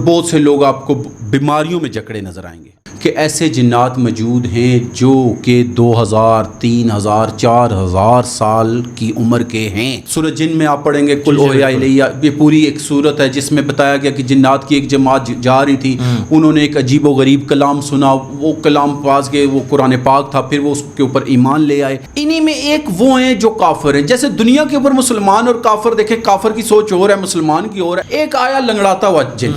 بہت سے لوگ آپ کو بیماریوں میں جکڑے نظر آئیں گے کہ ایسے جنات موجود ہیں جو کہ 2000 3000 4000 سال کی عمر کے ہیں۔ سورہ جن میں آپ پڑھیں گے قل اوحی الیہ، یہ پوری ایک سورت ہے جس میں بتایا گیا کہ جنات کی ایک جماعت جا رہی تھی، انہوں نے ایک عجیب و غریب کلام سنا، وہ کلام پاس کے وہ قرآن پاک تھا، پھر وہ اس کے اوپر ایمان لے آئے۔ انہی میں ایک وہ ہیں جو کافر ہیں۔ جیسے دنیا کے اوپر مسلمان اور کافر دیکھیں، کافر کی سوچ اور ہے، مسلمان کی اور ہے۔ ایک آیا لنگڑاتا ہوا جن،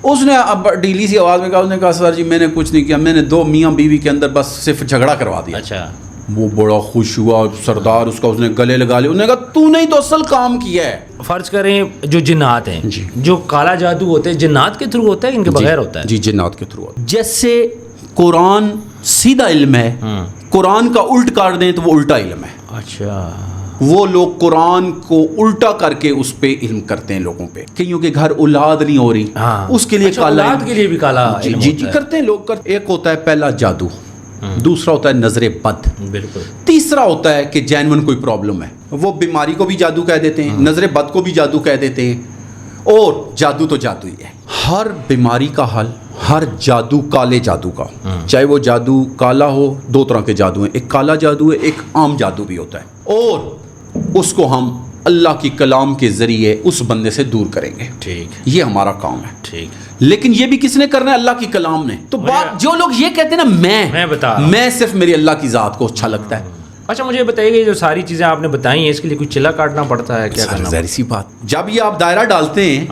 اس نے اب ڈھیلی سی آواز میں کہا، اس نے کہا سر جی میں نے کچھ نہیں کیا، میں نے 2 میاں بیوی کے اندر بس صرف جھگڑا کروا دیا۔ اچھا، وہ بڑا خوش ہوا، سردار اس کا اس نے گلے لگا لیا، انہوں نے کہا تو نہیں تو اصل کام کیا ہے۔ فرض کریں جو جنات ہیں، جی، جو کالا جادو ہوتے ہیں جنات کے تھرو ہوتا ہے، ان کے بغیر ہوتا ہے؟ جی جنات کے تھرو۔ جیسے قرآن سیدھا علم ہے، قرآن کا الٹ کر دیں تو وہ الٹا علم ہے۔ اچھا، وہ لوگ قرآن کو الٹا کر کے اس پہ علم کرتے ہیں لوگوں پہ، کئیوں کے گھر اولاد نہیں ہو رہی، اس کے لیے کالا اولاد کے لیے بھی کالا علم جی ہوتا ہے۔ کرتے ہیں لوگ کرتے۔ ایک ہوتا ہے پہلا جادو، دوسرا ہوتا ہے نظر بد، بالکل، تیسرا ہوتا ہے کہ جینون کوئی پرابلم ہے، وہ بیماری کو بھی جادو کہہ دیتے ہیں، نظر بد کو بھی جادو کہہ دیتے ہیں، اور جادو تو جادو ہی ہے۔ ہر بیماری کا حل، ہر جادو کالے جادو کا، چاہے وہ جادو کالا ہو، 2 طرح کے جادو ہیں، ایک کالا جادو ہے، ایک عام جادو بھی ہوتا ہے، اور اس کو ہم اللہ کی کلام کے ذریعے اس بندے سے دور کریں گے۔ ٹھیک، یہ ہمارا کام ہے۔ ٹھیک، لیکن یہ بھی کس نے کرنا ہے؟ اللہ کی کلام نے۔ تو بات جو لوگ یہ کہتے ہیں نا میں صرف میری اللہ کی ذات کو اچھا لگتا ہے۔ اچھا مجھے بتائیے گا، جو ساری چیزیں آپ نے بتائی ہیں اس کے لیے کوئی چلا کاٹنا پڑتا ہے کیا کرنا؟ ظاہر سی بات، جب یہ آپ دائرہ ڈالتے ہیں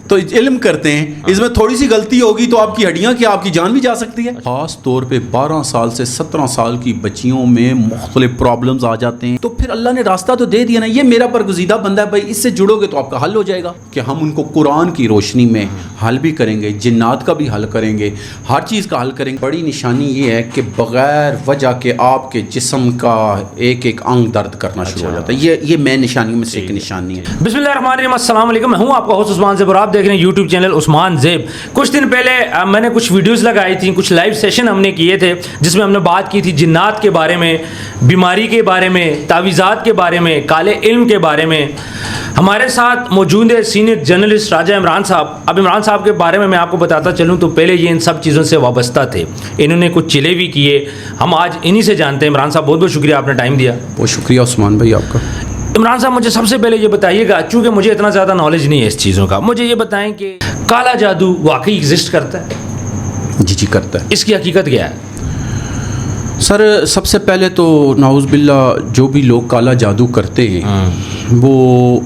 تو علم کرتے ہیں، اس میں تھوڑی سی غلطی ہوگی تو آپ کی ہڈیاں کیا آپ کی جان بھی جا سکتی ہے۔ خاص طور پہ 12 سال سے 17 سال کی بچیوں میں مختلف پرابلمز آ جاتے ہیں، تو پھر اللہ نے راستہ تو دے دیا نا، یہ میرا برگزیدہ بندہ ہے بھائی، اس سے جڑو گے تو آپ کا حل ہو جائے گا۔ کہ ہم ان کو قرآن کی روشنی میں حل بھی کریں گے، جنات کا بھی حل کریں گے، ہر چیز کا حل کریں گے۔ بڑی نشانی یہ ہے کہ بغیر وجہ کے آپ کے جسم کا ایک ایک انگ درد کرنا شروع ہو جاتا ہے۔ یہ میں نشانیوں میں سے ایک نشانی ہے۔ بسم اللہ الرحمن الرحیم، السلام علیکم، میں ہوں آپ کا ہوسٹ عثمان زیب اور آپ دیکھ رہے ہیں یوٹیوب چینل عثمان زیب۔ کچھ دن پہلے میں نے کچھ ویڈیوز لگائی تھیں، کچھ لائیو سیشن ہم نے کیے تھے جس میں ہم نے بات کی تھی جنات کے بارے میں، بیماری کے بارے میں، تعویذات کے بارے میں، کالے علم کے بارے میں۔ ہمارے ساتھ موجود ہے سینئر جرنلسٹ راجہ عمران صاحب۔ اب عمران صاحب کے بارے میں آپ کو بتاتا چلوں تو پہلے یہ ان سب چیزوں سے وابستہ تھے، انہوں نے کچھ چلے بھی کیے، ہم آج انہی سے جانتے ہیں۔ عمران صاحب بہت بہت شکریہ، آپ نے ٹائم دیا۔ بہت شکریہ عثمان بھائی آپ کا۔ عمران صاحب مجھے سب سے پہلے یہ بتائیے گا، چونکہ مجھے اتنا زیادہ نالج نہیں ہے اس چیزوں کا، مجھے یہ بتائیں کہ کالا جادو واقعی ایگزسٹ کرتا ہے؟ جی کرتا ہے۔ اس کی حقیقت کیا ہے؟ سر سب سے پہلے تو نعوذ باللہ جو بھی لوگ کالا جادو کرتے ہیں وہ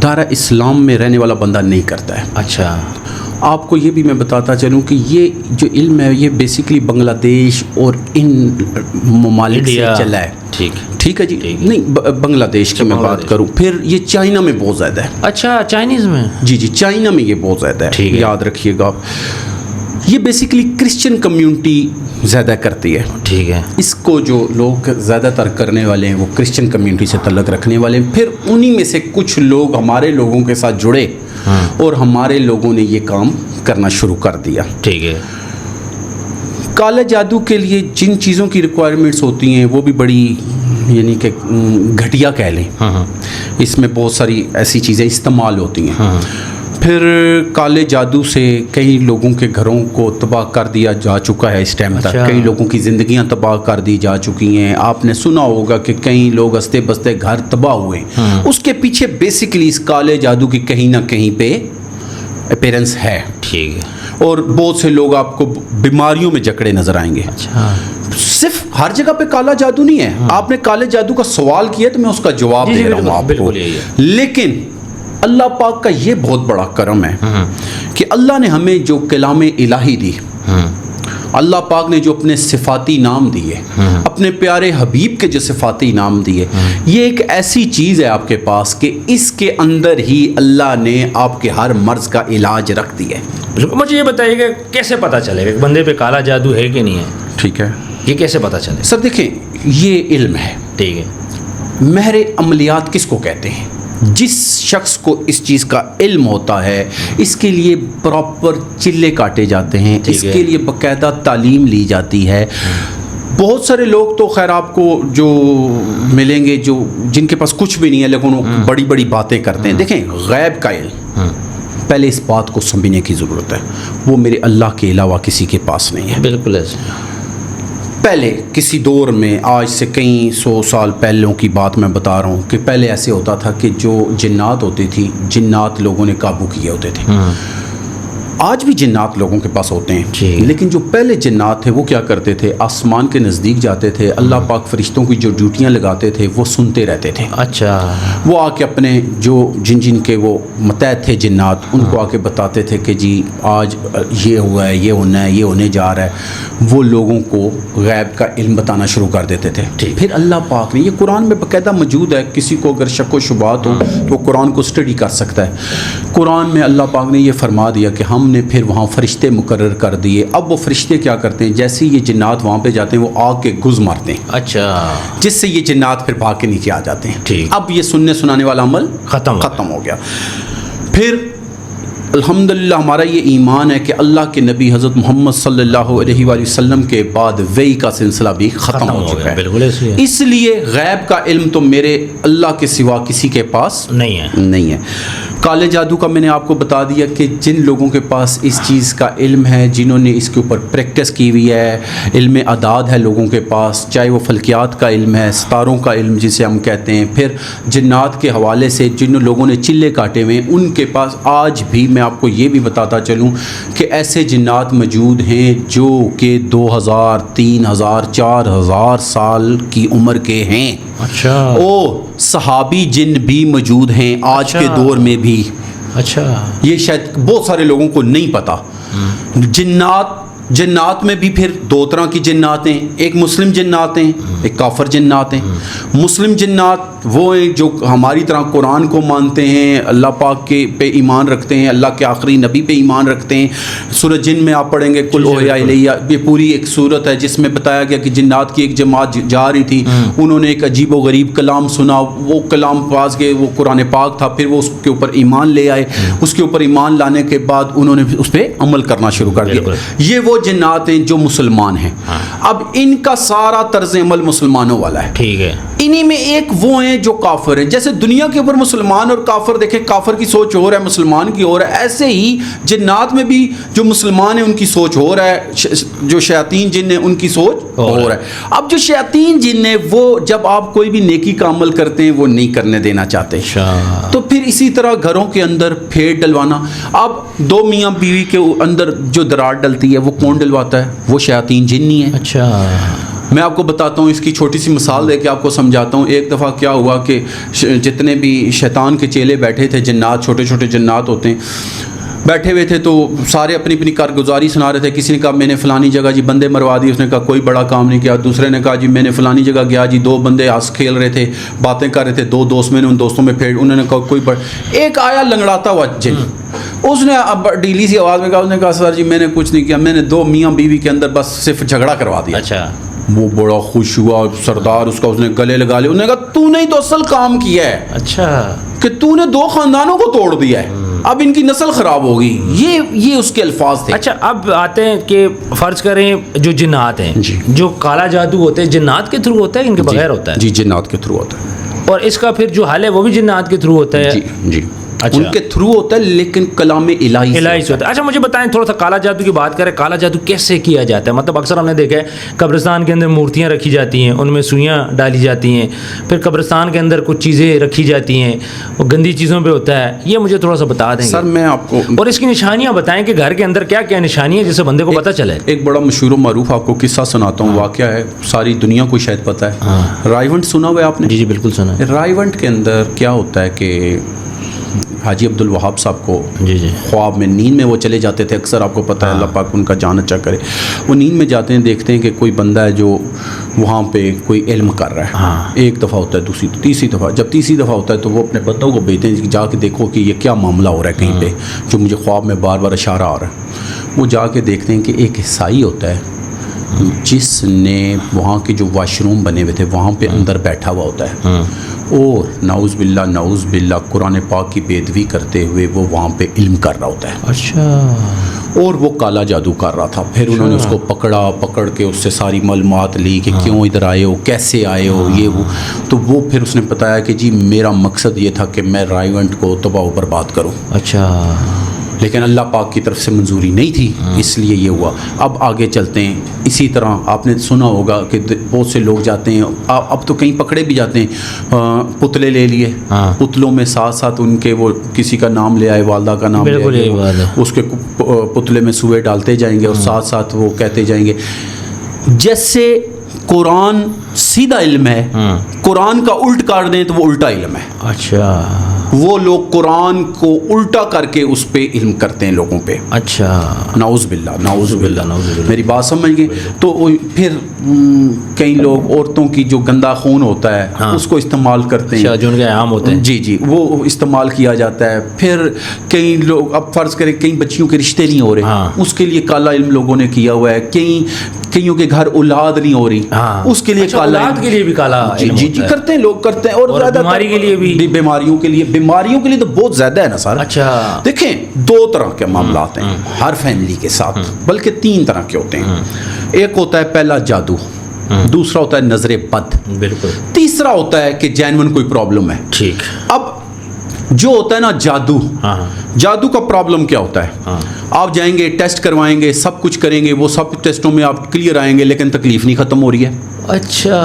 دائرہ اسلام میں رہنے والا بندہ نہیں کرتا ہے۔ اچھا، آپ کو یہ بھی میں بتاتا چلوں کہ یہ جو علم ہے یہ بیسیکلی بنگلہ دیش اور ان ممالک سے چلا ہے۔ ٹھیک ہے جی، نہیں بنگلہ دیش کی میں بات کروں، پھر یہ چائنا میں بہت زیادہ ہے۔ اچھا، چائنیز میں؟ جی چائنا میں یہ بہت زیادہ ہے، یاد رکھیے گا۔ یہ بیسیکلی کرسچن کمیونٹی زیادہ کرتی ہے۔ ٹھیک ہے، اس کو جو لوگ زیادہ تر کرنے والے ہیں وہ کرسچن کمیونٹی سے تعلق رکھنے والے ہیں، پھر انہی میں سے کچھ لوگ ہمارے لوگوں کے ساتھ جڑے اور ہمارے لوگوں نے یہ کام کرنا شروع کر دیا۔ ٹھیک ہے، کالے جادو کے لیے جن چیزوں کی ریکوائرمنٹس ہوتی ہیں وہ بھی بڑی یعنی کہ گھٹیا کہہ لیں، اس میں بہت ساری ایسی چیزیں استعمال ہوتی ہیں۔ پھر کالے جادو سے کئی لوگوں کے گھروں کو تباہ کر دیا جا چکا ہے اس ٹائم تک، کئی لوگوں کی زندگیاں تباہ کر دی جا چکی ہیں۔ آپ نے سنا ہوگا کہ کئی لوگ ہستے بستے گھر تباہ ہوئے، اس کے پیچھے بیسیکلی اس کالے جادو کی کہیں نہ کہیں پہ اپیرنس ہے۔ ٹھیک ہے، اور بہت سے لوگ آپ کو بیماریوں میں جکڑے نظر آئیں گے۔ صرف ہر جگہ پہ کالا جادو نہیں ہے، آپ نے کالے جادو کا سوال کیا تو میں اس کا جواب دے رہا ہوں آپ کو۔ لیکن اللہ پاک کا یہ بہت بڑا کرم ہے کہ اللہ نے ہمیں جو کلام الہی دی، اللہ پاک نے جو اپنے صفاتی نام دیے، اپنے پیارے حبیب کے جو صفاتی نام دیے، یہ ایک ایسی چیز ہے آپ کے پاس کہ اس کے اندر ہی اللہ نے آپ کے ہر مرض کا علاج رکھ دیا ہے۔ مجھے یہ بتائیے کہ کیسے پتہ چلے گا کہ بندے پہ کالا جادو ہے کہ نہیں ہے؟ ٹھیک ہے، یہ کیسے پتہ چلے؟ سر دیکھیں یہ علم ہے۔ ٹھیک ہے، ماہر عملیات کس کو کہتے ہیں؟ جس شخص کو اس چیز کا علم ہوتا ہے، اس کے لیے پراپر چلے کاٹے جاتے ہیں، اس کے لیے باقاعدہ تعلیم لی جاتی ہے۔ بہت سارے لوگ تو خیر آپ کو جو ملیں گے جن کے پاس کچھ بھی نہیں ہے لیکن وہ بڑی بڑی باتیں کرتے ہیں۔ دیکھیں غیب کا علم پہلے اس بات کو سمجھنے کی ضرورت ہے، وہ میرے اللہ کے علاوہ کسی کے پاس نہیں ہے۔ بالکل ایسے پہلے کسی دور میں، آج سے کئی 100 سال پہلوں کی بات میں بتا رہا ہوں، کہ پہلے ایسے ہوتا تھا کہ جو جنات ہوتی تھی، جنات لوگوں نے قابو کیے ہوتے تھے۔ آج بھی جنات لوگوں کے پاس ہوتے ہیں، لیکن جو پہلے جنات تھے وہ کیا کرتے تھے، آسمان کے نزدیک جاتے تھے، اللہ پاک فرشتوں کی جو ڈیوٹیاں لگاتے تھے وہ سنتے رہتے تھے۔ اچھا، وہ آ کے اپنے جو جن کے وہ متحد تھے جنات، ان کو آ کے بتاتے تھے کہ جی آج یہ ہوا ہے، یہ ہونا ہے، یہ ہونے جا رہا ہے۔ وہ لوگوں کو غیب کا علم بتانا شروع کر دیتے تھے۔ پھر اللہ پاک نے، یہ قرآن میں باقاعدہ موجود ہے، کسی کو اگر شک و شبہات ہو تو وہ قرآن کو اسٹڈی کر سکتا ہے۔ قرآن میں اللہ پاک نے یہ فرما دیا کہ ہم نے پھر وہاں فرشتے مقرر کر دیے۔ اب وہ فرشتے کیا کرتے ہیں، جیسے یہ جنات وہاں پہ جاتے ہیں وہ آگ کے گز مارتے ہیں، اچھا، جس سے یہ جنات پھر بھاگ کے نیچے آ جاتے ہیں۔ ٹھیک، اب یہ سننے سنانے والا عمل ختم ہو گیا۔ پھر الحمدللہ ہمارا یہ ایمان ہے کہ اللہ کے نبی حضرت محمد صلی اللہ علیہ وآلہ وسلم کے بعد وحی کا سلسلہ بھی ختم ہو چکا ہے۔ بالکل ایسے ہے۔ اس لیے غیب کا علم تو میرے اللہ کے سوا کسی کے پاس نہیں ہے۔ کالے جادو کا میں نے آپ کو بتا دیا کہ جن لوگوں کے پاس اس چیز کا علم ہے، جنہوں نے اس کے اوپر پریکٹس کی ہوئی ہے، علم اعداد ہے لوگوں کے پاس، چاہے وہ فلکیات کا علم ہے، ستاروں کا علم جسے ہم کہتے ہیں، پھر جنات کے حوالے سے جن لوگوں نے چلے کاٹے ہوئے ہیں، ان کے پاس آج بھی میں آپ کو یہ بھی بتاتا چلوں کہ ایسے جنات موجود ہیں جو کہ 2000 3000 4000 سال کی عمر کے ہیں۔ اچھا، صحابی جن بھی موجود ہیں آج کے دور میں بھی۔ اچھا، یہ شاید بہت سارے لوگوں کو نہیں پتا۔ جنات میں بھی پھر دو طرح کی جنات ہیں، ایک مسلم جنات ہیں، ایک کافر جنات ہیں۔ مسلم جنات وہ ہیں جو ہماری طرح قرآن کو مانتے ہیں، اللہ پاک کے پہ ایمان رکھتے ہیں، اللہ کے آخری نبی پہ ایمان رکھتے ہیں۔ سورہ جن میں آپ پڑھیں گے قل اوحی الیہ، یہ پوری ایک صورت ہے جس میں بتایا گیا کہ جنات کی ایک جماعت جا رہی تھی، انہوں نے ایک عجیب و غریب کلام سنا، وہ کلام پاس کے وہ قرآن پاک تھا، پھر وہ اس کے اوپر ایمان لے آئے، اس کے اوپر ایمان لانے کے بعد انہوں نے اس پہ عمل کرنا شروع کر دیا۔ یہ وہ جنات ہیں جو مسلمان ہیں۔ اب ان کا سارا طرز عمل مسلمانوں والا ہے، ٹھیک ہے۔ انہی میں ایک وہ ہیں جو کافر ہیں۔ جیسے دنیا کے اوپر مسلمان اور کافر دیکھیں، کافر کی سوچ اور ہے، مسلمان کی اور ہے، ایسے ہی جنات میں بھی جو مسلمان ہیں ان کی سوچ اور ہے، جو شیاطین جن ہیں ان کی سوچ اور ہے۔ اب جو شیاطین جن ہیں وہ جب آپ کوئی بھی نیکی کا عمل کرتے ہیں وہ نہیں کرنے دینا چاہتے، تو پھر اسی طرح گھروں کے اندر پھیٹ ڈلوانا۔ اب دو میاں بیوی کے اندر جو درار ڈلتی ہے وہ کون ڈلواتا ہے؟ وہ شیاطین جن نہیں ہے۔ اچھا، میں آپ کو بتاتا ہوں، اس کی چھوٹی سی مثال دے کے آپ کو سمجھاتا ہوں۔ ایک دفعہ کیا ہوا کہ جتنے بھی شیطان کے چیلے بیٹھے تھے، جنات، چھوٹے چھوٹے جنات ہوتے ہیں، بیٹھے ہوئے تھے، تو سارے اپنی اپنی کارگزاری سنا رہے تھے۔ کسی نے کہا میں نے فلانی جگہ جی بندے مروا دی، اس نے کہا کوئی بڑا کام نہیں کیا۔ دوسرے نے کہا جی میں نے فلانی جگہ گیا جی، دو بندے ہنس کھیل رہے تھے، باتیں کر رہے تھے، دو دوست میں نے ان دوستوں میں پھیڑ، انہوں نے کہا کوئی بڑا۔ ایک آیا لنگڑاتا ہوا جن، اس نے اب ڈھیلی سی آواز میں کہا، اس نے کہا سر جی میں نے کچھ نہیں کیا، میں نے دو میاں بیوی کے اندر بس صرف جھگڑا کروا دیا۔ اچھا، وہ بڑا خوش ہوا، سردار اس کا، اس نے گلے لگا لیا، انہوں نے کہا تو نے تو اصل کام کیا ہے، اچھا، کہ تو نے دو خاندانوں کو توڑ دیا ہے، اب ان کی نسل خراب ہوگی۔ یہ اس کے الفاظ تھے۔ اچھا، اب آتے ہیں کہ فرض کریں جو جنات ہیں، جو کالا جادو ہوتے ہیں، جنات کے تھرو ہوتا ہے ان کے بغیر ہوتا ہے؟ جی، جنات کے تھرو ہوتا ہے، اور اس کا پھر جو حل ہے وہ بھی جنات کے تھرو ہوتا ہے؟ جی جی، ان کے تھرو ہوتا ہے، لیکن کلام الہی سے ہوتا ہے۔ اچھا، مجھے بتائیں تھوڑا سا کالا جادو کی بات کریں، کالا جادو کیسے کیا جاتا ہے؟ مطلب اکثر ہم نے دیکھا ہے قبرستان کے اندر مورتیاں رکھی جاتی ہیں، ان میں سوئیاں ڈالی جاتی ہیں، پھر قبرستان کے اندر کچھ چیزیں رکھی جاتی ہیں، وہ گندی چیزوں پہ ہوتا ہے، یہ مجھے تھوڑا سا بتا دیں سر؟ میں آپ کو اور اس کی نشانیاں بتائیں کہ گھر کے اندر کیا کیا نشانیاں جس سے بندے کو پتہ چلے۔ ایک بڑا مشہور و معروف آپ کو قصہ سناتا ہوں، واقعہ ہے، ساری دنیا کو شاید پتہ ہے۔ رائیونٹ سنا ہوا ہے آپ نے؟ جی جی بالکل سنا ہے۔ رائیونٹ کے اندر کیا ہوتا ہے کہ حاجی عبد الوہاب صاحب کو خواب میں، نیند میں وہ چلے جاتے تھے، اکثر آپ کو پتہ ہے، اللہ پاک ان کا جان اچھا کرے، وہ نیند میں جاتے ہیں، دیکھتے ہیں کہ کوئی بندہ ہے جو وہاں پہ کوئی علم کر رہا ہے۔ ایک دفعہ ہوتا ہے، دوسری تیسری دفعہ، جب تیسری دفعہ ہوتا ہے تو وہ اپنے بندوں کو بھیجتے ہیں جا کے دیکھو کہ یہ کیا معاملہ ہو رہا ہے کہیں پہ، جو مجھے خواب میں بار بار اشارہ آ رہا ہے۔ وہ جا کے دیکھتے ہیں کہ ایک عیسائی ہوتا ہے جس نے وہاں کے جو واش روم بنے ہوئے تھے وہاں پہ اندر بیٹھا ہوا ہوتا ہے، اور نعوذ باللہ قرآن پاک کی بے ادبی کرتے ہوئے وہ وہاں پہ علم کر رہا ہوتا ہے۔ اچھا، اور وہ کالا جادو کر رہا تھا۔ پھر انہوں نے اس کو پکڑ کے اس سے ساری معلومات لی کہ کیوں ادھر آئے ہو، کیسے آئے ہو، یہ وہ، تو وہ پھر اس نے بتایا کہ جی میرا مقصد یہ تھا کہ میں رائیونٹ کو تباہ و برباد کروں۔ اچھا، لیکن اللہ پاک کی طرف سے منظوری نہیں تھی، اس لیے یہ ہوا۔ اب آگے چلتے ہیں، اسی طرح آپ نے سنا ہوگا کہ بہت سے لوگ جاتے ہیں، اب تو کہیں پکڑے بھی جاتے ہیں، پتلے لے لیے، پتلوں میں ساتھ ساتھ ان کے وہ کسی کا نام لے آئے، والدہ کا نام لے آئے، اس کے پتلے میں سوئے ڈالتے جائیں گے اور ساتھ ساتھ وہ کہتے جائیں گے جیسے قرآن سیدھا علم ہے، قرآن کا الٹ کر دیں تو وہ الٹا علم ہے۔ اچھا، وہ لوگ قرآن کو الٹا کر کے اس پہ علم کرتے ہیں لوگوں پہ۔ اچھا، نعوذ باللہ، نعوذ باللہ، میری بات سمجھ گئے؟ تو پھر کئی لوگ عورتوں کی جو گندا خون ہوتا ہے اس کو استعمال کرتے ہیں، جو ان کے عام ہوتے ہیں، جی وہ استعمال کیا جاتا ہے۔ پھر کئی لوگ، اب فرض کریں کئی بچیوں کے رشتے نہیں ہو رہے، اس کے لیے کالا علم لوگوں نے کیا ہوا ہے۔ کئیوں کے گھر اولاد نہیں ہو رہی، اس کے لیے کالا، اولاد کے لیے بھی کالا جی کرتے ہیں، لوگ کرتے ہیں۔ اور بیماری کے لیے بھی، بیماریوں کے لیے تو بہت زیادہ ہے نا سر۔ اچھا، دیکھیں دو طرح کے معاملات ہیں ہر فیملی کے ساتھ، بلکہ تین طرح کے ہوتے ہیں۔ ایک ہوتا ہے پہلا جادو، دوسرا ہوتا ہے نظر بد، بالکل، تیسرا ہوتا ہے کہ جینون کوئی پرابلم ہے۔ ٹھیک، اب جو ہوتا ہے نا جادو کا پرابلم کیا ہوتا ہے؟ آپ جائیں گے، ٹیسٹ کروائیں گے، سب کچھ کریں گے، وہ سب ٹیسٹوں میں آپ کلیئر آئیں گے، لیکن تکلیف نہیں ختم ہو رہی ہے۔ اچھا،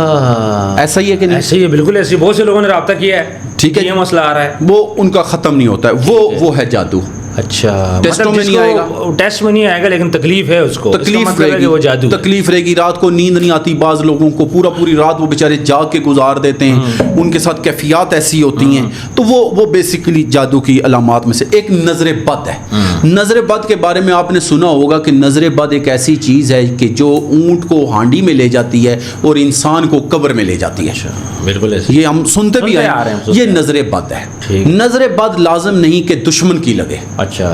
ایسا ہی ہے کہ نہیں؟ ایسا ہی ہے، بالکل ایسے بہت سے لوگوں نے رابطہ کیا ہے، ٹھیک ہے، یہ مسئلہ آ رہا ہے، وہ ان کا ختم نہیں ہوتا ہے، وہ ہے جادو۔ اچھا، ٹیسٹوں میں نہیں آئے گا، ٹیسٹ میں نہیں آئے گا، لیکن تکلیف ہے اس کو، تکلیف رہے گی، وہ جادو، تکلیف رہے گی، رات کو نیند نہیں آتی، بعض لوگوں کو پوری رات وہ بیچارے جاگ کے گزار دیتے ہیں، ان کے ساتھ کیفیات ایسی ہوتی ہیں، تو وہ بیسیکلی جادو کی علامات میں سے ایک نظر بد ہے۔ نظر بد کے بارے میں آپ نے سنا ہوگا کہ نظر بد ایک ایسی چیز ہے کہ جو اونٹ کو ہانڈی میں لے جاتی ہے اور انسان کو قبر میں لے جاتی ہے۔ بالکل، یہ ہم سنتے بھی آئے ہیں، یہ نظر بد ہے۔ نظر بد لازم نہیں کہ دشمن کی لگے۔ اچھا،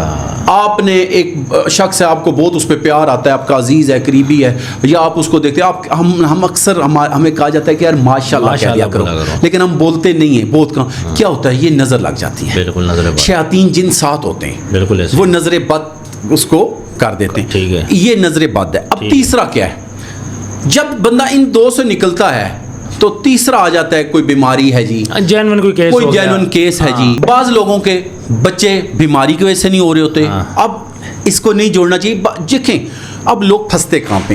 آپ نے ایک شخص ہے، آپ کو بہت اس پہ پیار آتا ہے، آپ کا عزیز ہے، قریبی ہے، یا آپ اس کو دیکھتے ہیں، ہم اکثر ہمیں کہا جاتا ہے کہ یار ماشاءاللہ کہہ دیا کرو، لیکن ہم بولتے نہیں ہیں بہت کم۔ کیا ہوتا ہے؟ یہ نظر لگ جاتی ہے، بالکل نظر بد، شیاطین جن ساتھ ہوتے ہیں، بالکل وہ نظر بد اس کو کر دیتے ہیں۔ ٹھیک ہے، یہ نظر بد ہے۔ اب تیسرا کیا ہے؟ جب بندہ ان دو سے نکلتا ہے تو تیسرا آ جاتا ہے کوئی بیماری ہے جی، جینون کوئی جینون کیس ہے جی۔ بعض لوگوں کے بچے بیماری کی وجہ سے نہیں ہو رہے ہوتے، اب اس کو نہیں جوڑنا چاہیے۔ دیکھیں اب لوگ پھنستے کہاں پہ؟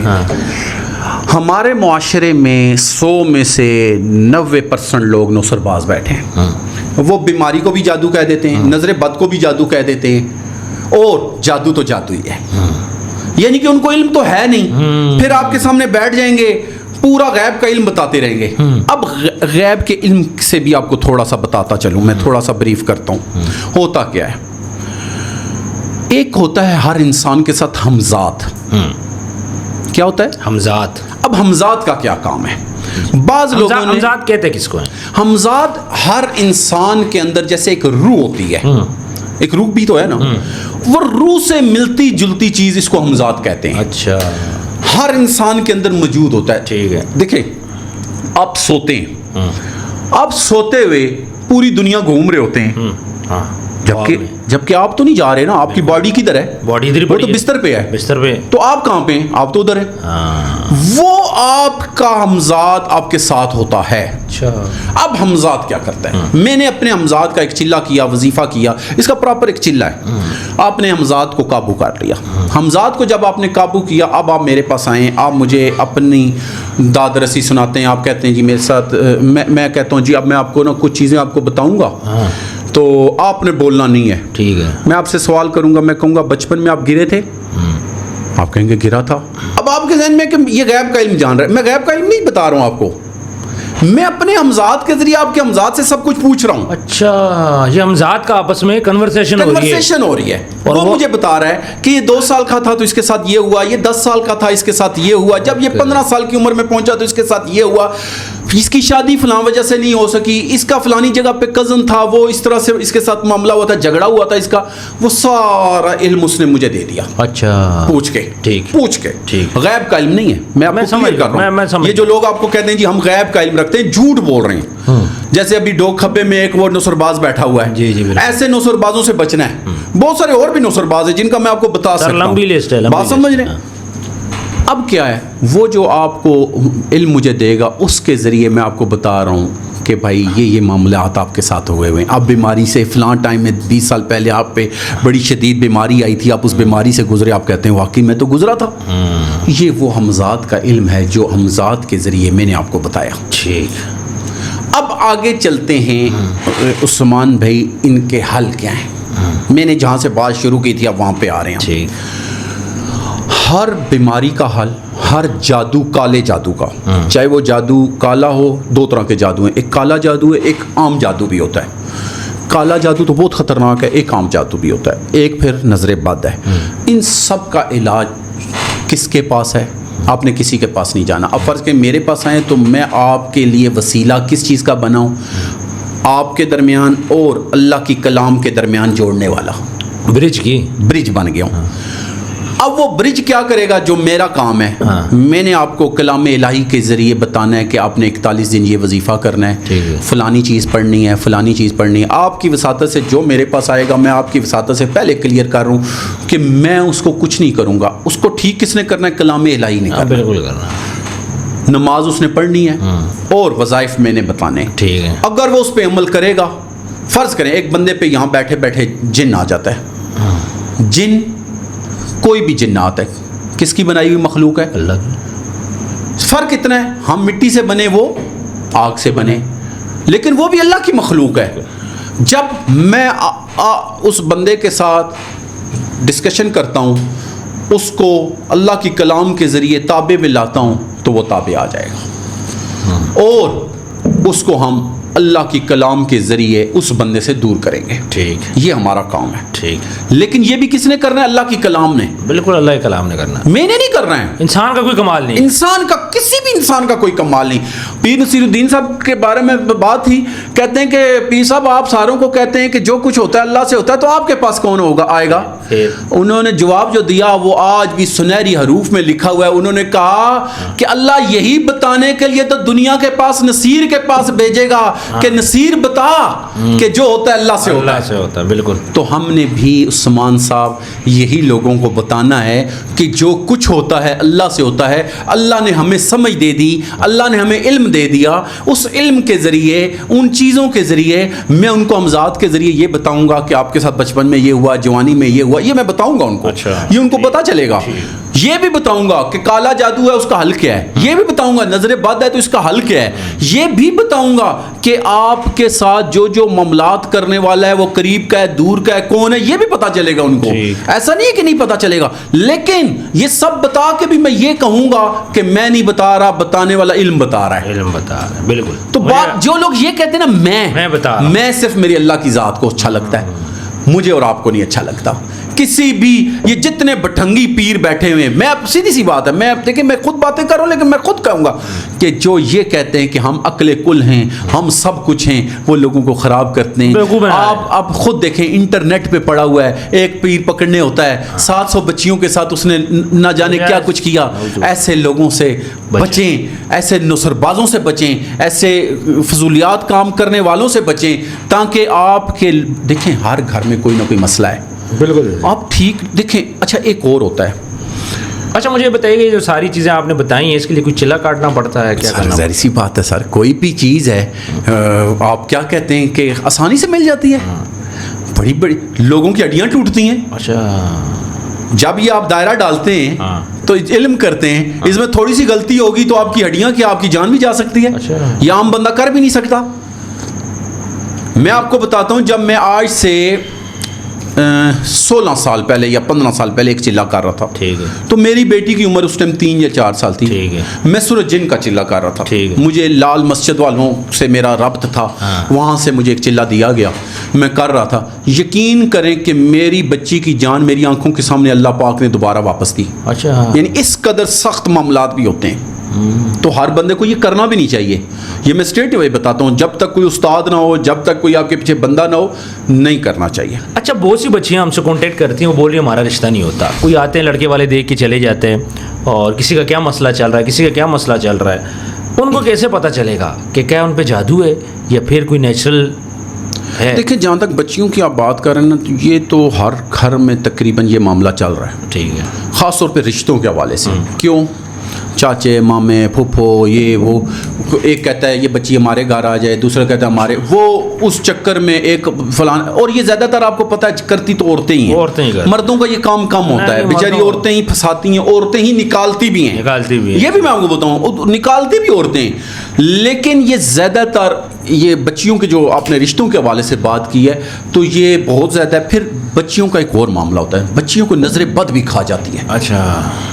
ہمارے معاشرے میں 100 میں سے 90% لوگ نوسر باز بیٹھے ہیں، وہ بیماری کو بھی جادو کہہ دیتے ہیں، نظر بد کو بھی جادو کہہ دیتے ہیں، اور جادو تو جادو ہی ہے، یعنی کہ ان کو علم تو ہے نہیں، پھر آپ کے سامنے بیٹھ جائیں گے، پورا غیب کا علم بتاتے رہیں گے۔ اب غیب کے علم سے بھی آپ کو تھوڑا سا بتاتا چلوں، میں تھوڑا سا بریف کرتا ہوں۔ ہوتا کیا ہے؟ ایک ہوتا ہے ہر انسان کے ساتھ ہمزاد۔ کیا ہوتا ہے؟ ہمزاد۔ اب ہمزاد کا کیا کام ہے؟ بعض لوگوں نے، ہمزاد کہتے کس کو ہیں؟ ہمزاد ہر انسان کے اندر جیسے ایک روح ہوتی ہے، ایک روح بھی تو ہے نا، وہ روح سے ملتی جلتی چیز، اس کو ہمزاد کہتے ہیں۔ اچھا، ہر انسان کے اندر موجود ہوتا ہے۔ ٹھیک ہے، دیکھیں آپ سوتے ہیں، آپ سوتے ہوئے پوری دنیا گھوم رہے ہوتے ہیں، جبکہ آپ تو نہیں جا رہے نا، آپ کی باڈی کدھر ہے؟ باڈی ادھر وہ تو بستر پہ ہے، بستر پہ، تو آپ کہاں پہ ہیں؟ آپ تو ادھر ہیں۔ وہ آپ کا ہمزاد آپ کے ساتھ ہوتا ہے۔ اچھا، اب ہمزاد کیا کرتا ہے؟ میں نے اپنے ہمزاد کا ایک چلہ کیا، وظیفہ کیا، اس کا پراپر ایک چلہ ہے۔ آپ نے ہمزاد کو قابو کر لیا، ہمزاد کو جب آپ نے قابو کیا، اب آپ میرے پاس آئیں، آپ مجھے اپنی داد رسی سناتے ہیں، آپ کہتے ہیں جی میرے ساتھ، میں کہتا ہوں جی اب میں آپ کو نا کچھ چیزیں آپ کو بتاؤں گا، تو آپ نے بولنا نہیں ہے۔ ٹھیک ہے، میں آپ سے سوال کروں گا، میں کہوں گا بچپن میں آپ گرے تھے، آپ کہیں گے گرا تھا۔ اب آپ کے ذہن میں کہ یہ غیب کا علم جان رہا ہے، میں غیب کا علم نہیں بتا رہا ہوں آپ کو، میں اپنے ہمزاد کے ذریعے آپ کے ہمزاد سے سب کچھ پوچھ رہا ہوں۔ اچھا، یہ ہمزاد کا آپس میں کنورسیشن ہو رہی ہے، اور وہ مجھے بتا رہا ہے کہ یہ 2 سال کا تھا تو اس کے ساتھ یہ ہوا، یہ 10 سال کا تھا اس کے ساتھ یہ ہوا، جب یہ 15 سال کی عمر میں پہنچا تو اس کے ساتھ یہ ہوا، اس کی شادی فلاں وجہ سے نہیں ہو سکی، اس کا فلانی جگہ پہ کزن تھا، وہ اس طرح سے اس کے ساتھ معاملہ ہوا تھا، جھگڑا ہوا تھا اس کا، وہ سارا علم اس نے مجھے دے دیا۔ اچھا، پوچھ کے، ٹھیک، غیب کا علم نہیں ہے، میں آپ کو کلیئر کر رہا ہوں۔ یہ جو لوگ آپ کو کہتے ہیں جی ہم غیب کا علم رکھتے ہیں، جھوٹ بول رہے ہیں۔ جیسے ابھی ڈوک کھبے میں ایک وہ نوسر باز بیٹھا ہوا ہے، جی جی، ایسے نوسر بازوں سے بچنا ہے۔ بہت سارے اور بھی نوسر باز ہیں جن کا میں آپ کو بتا سکتا ہوں، لمبی لسٹ ہے، بات سمجھ رہے ہیں؟ اب کیا ہے، وہ جو آپ کو علم مجھے دے گا اس کے ذریعے میں آپ کو بتا رہا ہوں کہ بھائی یہ معاملات آپ کے ساتھ ہوئے ہیں، اب بیماری سے فلاں ٹائم میں 20 سال پہلے آپ پہ بڑی شدید بیماری آئی تھی، آپ اس بیماری سے گزرے، آپ کہتے ہیں واقعی میں تو گزرا تھا. یہ وہ ہمزاد کا علم ہے جو ہمزاد کے ذریعے میں نے آپ کو بتایا. ٹھیک. اب آگے چلتے ہیں عثمان بھائی، ان کے حل کیا ہیں؟ میں نے جہاں سے بات شروع کی تھی اب وہاں پہ آ رہے ہیں. ٹھیک. ہر بیماری کا حل، ہر جادو، کالے جادو کا، چاہے وہ جادو کالا ہو، 2 طرح کے جادو ہیں، ایک کالا جادو ہے، ایک عام جادو بھی ہوتا ہے. کالا جادو تو بہت خطرناک ہے، ایک عام جادو بھی ہوتا ہے، ایک پھر نظر بد ہے. ان سب کا علاج کس کے پاس ہے؟ آپ نے کسی کے پاس نہیں جانا. اب فرض کہ میرے پاس آئیں تو میں آپ کے لیے وسیلہ کس چیز کا بناؤں؟ آپ کے درمیان اور اللہ کی کلام کے درمیان جوڑنے والا، برج بن گیا ہوں. اب وہ برج کیا کرے گا؟ جو میرا کام ہے، میں نے آپ کو کلام الہی کے ذریعے بتانا ہے کہ آپ نے 41 دن یہ وظیفہ کرنا ہے، فلانی چیز پڑھنی ہے، فلانی چیز پڑھنی ہے. آپ کی وساطت سے جو میرے پاس آئے گا، میں آپ کی وساطت سے پہلے کلیئر کر رہا ہوں کہ میں اس کو کچھ نہیں کروں گا. اس کو ٹھیک کس نے کرنا ہے؟ کلام الہی نے کرنا. بالکل کرنا. نماز اس نے پڑھنی ہے اور وظائف میں نے بتانے. ٹھیک ہے. اگر وہ اس پہ عمل کرے گا، فرض کریں ایک بندے پہ یہاں بیٹھے بیٹھے جن آ جاتا ہے. جن کوئی بھی جنات ہے، کس کی بنائی ہوئی مخلوق ہے؟ اللہ کی. فرق اتنا ہے، ہم مٹی سے بنے، وہ آگ سے بنے، لیکن وہ بھی اللہ کی مخلوق ہے. جب میں اس بندے کے ساتھ ڈسکشن کرتا ہوں، اس کو اللہ کی کلام کے ذریعے تابع میں لاتا ہوں تو وہ تابع آ جائے گا، اور اس کو ہم اللہ کی کلام کے ذریعے اس بندے سے دور کریں گے. ٹھیک. یہ ہمارا کام ہے. ٹھیک. لیکن یہ بھی کس نے کرنا ہے؟ اللہ کی کلام نے. بالکل اللہ کے کلام نے کرنا. میں نے نہیں کرنا ہے. انسان کا کوئی کمال نہیں. انسان کا، کسی بھی انسان کا کوئی کمال نہیں. پیر نصیر الدین صاحب کے بارے میں بات تھی، کہتے ہیں کہ پیر صاحب آپ ساروں کو کہتے ہیں کہ جو کچھ ہوتا ہے اللہ سے ہوتا ہے، تو آپ کے پاس کون ہوگا آئے گا؟ انہوں نے جواب جو دیا وہ آج بھی سنہری حروف میں لکھا ہوا ہے. انہوں نے کہا کہ اللہ یہی بتانے کے لیے تو دنیا کے پاس نصیر کے پاس بھیجے گا کہ نصیر بتا کہ جو ہوتا ہے اللہ سے ہوتا ہے. بالکل. تو ہم نے بھی عثمان صاحب یہی لوگوں کو بتانا ہے کہ جو کچھ ہوتا ہے اللہ سے ہوتا ہے. اللہ نے ہمیں سمجھ دے دی، اللہ نے ہمیں علم دے دیا. اس علم کے ذریعے، ان چیزوں کے ذریعے میں ان کو ہمزاد کے ذریعے یہ بتاؤں گا کہ آپ کے ساتھ بچپن میں یہ ہوا، جوانی میں یہ ہوا، یہ میں بتاؤں گا ان کو. یہ ان کو پتہ چلے گا. یہ بھی بتاؤں گا کہ کالا جادو ہے اس کا حل کیا ہے. یہ بھی بتاؤں گا نظر بد ہے تو اس کا حل کیا ہے. یہ بھی بتاؤں گا کہ آپ کے ساتھ جو معاملات کرنے والا ہے وہ قریب کا ہے، دور کا ہے، کون ہے، یہ بھی پتہ چلے گا ان کو. ایسا نہیں ہے کہ نہیں پتہ چلے گا، لیکن یہ سب بتا کے بھی میں یہ کہوں گا کہ میں نہیں بتا رہا، بتانے والا علم بتا رہا ہے. علم بتا رہا ہے. بالکل. تو بات جو لوگ یہ کہتے ہیں نا میں صرف میری اللہ کی ذات کو اچھا لگتا ہے، مجھے اور آپ کو نہیں اچھا لگتا. کسی بھی یہ جتنے بٹھنگی پیر بیٹھے ہوئے ہیں، میں سیدھی سی بات ہے، میں دیکھیں میں خود باتیں کروں لیکن میں خود کہوں گا کہ جو یہ کہتے ہیں کہ ہم عقل کل ہیں، ہم سب کچھ ہیں، وہ لوگوں کو خراب کرتے ہیں. آپ خود دیکھیں انٹرنیٹ پہ پڑا ہوا ہے، ایک پیر پکڑنے ہوتا ہے 700 بچیوں کے ساتھ اس نے نہ جانے کیا کچھ کیا. ایسے لوگوں سے بچیں، ایسے نصر بازوں سے بچیں، ایسے فضولیات کام کرنے والوں سے بچیں، تاکہ آپ کے دیکھیں ہر گھر میں کوئی نہ کوئی مسئلہ ہے. بالکل. آپ ٹھیک دیکھیں. اچھا ایک اور ہوتا ہے. اچھا مجھے بتائیے کہ جو ساری چیزیں آپ نے بتائی ہیں اس کے لیے کوئی چلا کاٹنا پڑتا ہے کیا؟ ظاہر سی بات ہے سر، کوئی بھی چیز ہے آپ کیا کہتے ہیں کہ آسانی سے مل جاتی ہے. بڑی بڑی لوگوں کی ہڈیاں ٹوٹتی ہیں. اچھا. جب یہ آپ دائرہ ڈالتے ہیں تو علم کرتے ہیں، اس میں تھوڑی سی غلطی ہوگی تو آپ کی ہڈیاں کیا آپ کی جان بھی جا سکتی ہے. یہ عام بندہ کر بھی نہیں سکتا. میں آپ کو بتاتا ہوں، جب میں آج سے 16 سال پہلے یا 15 سال پہلے ایک چلہ کر رہا تھا، تو میری بیٹی کی عمر اس ٹائم 3 یا 4 سال تھی. میں سورج جن کا چلہ کر رہا تھا. مجھے لال مسجد والوں سے میرا ربط تھا، وہاں سے مجھے ایک چلہ دیا گیا، میں کر رہا تھا. یقین کریں کہ میری بچی کی جان میری آنکھوں کے سامنے اللہ پاک نے دوبارہ واپس دی. یعنی اس قدر سخت معاملات بھی ہوتے ہیں. تو ہر بندے کو یہ کرنا بھی نہیں چاہیے. یہ میں اسٹریٹ وے بتاتا ہوں، جب تک کوئی استاد نہ ہو، جب تک کوئی آپ کے پیچھے بندہ نہ ہو، نہیں کرنا چاہیے. اچھا بہت سی بچیاں ہم سے کانٹیکٹ کرتی ہیں، وہ بول رہی ہیں ہمارا رشتہ نہیں ہوتا. کوئی آتے ہیں لڑکے والے دیکھ کے چلے جاتے ہیں، اور کسی کا کیا مسئلہ چل رہا ہے، کسی کا کیا مسئلہ چل رہا ہے. ان کو کیسے پتہ چلے گا کہ کیا ان پہ جادو ہے یا پھر کوئی نیچرل ہے؟ دیکھیں جہاں تک بچیوں کی آپ بات کر رہے ہیں نا، تو یہ تو ہر گھر میں تقریباً یہ معاملہ چل رہا ہے. ٹھیک ہے. خاص طور پہ رشتوں کے حوالے سے. کیوں؟ چاچے، مامے، پھپھو، یہ وہ ایک کہتا ہے یہ بچی ہمارے گھر آ جائے، دوسرا کہتا ہے ہمارے، وہ اس چکر میں ایک فلان، اور یہ زیادہ تر آپ کو پتہ ہے کرتی تو عورتیں ہی ہیں، مردوں کا یہ کام کم ہوتا ہے، بیچاری عورتیں ہی پھنساتی ہیں، عورتیں ہی نکالتی بھی ہیں، یہ بھی میں آپ کو بتاؤں، نکالتی بھی عورتیں ہیں، لیکن یہ زیادہ تر یہ بچیوں کے جو آپ نے رشتوں کے حوالے سے بات کی ہے تو یہ بہت زیادہ ہے۔ پھر بچیوں کا ایک اور معاملہ ہوتا ہے، بچیوں کو نظر بد بھی کھا جاتی ہیں، اچھا،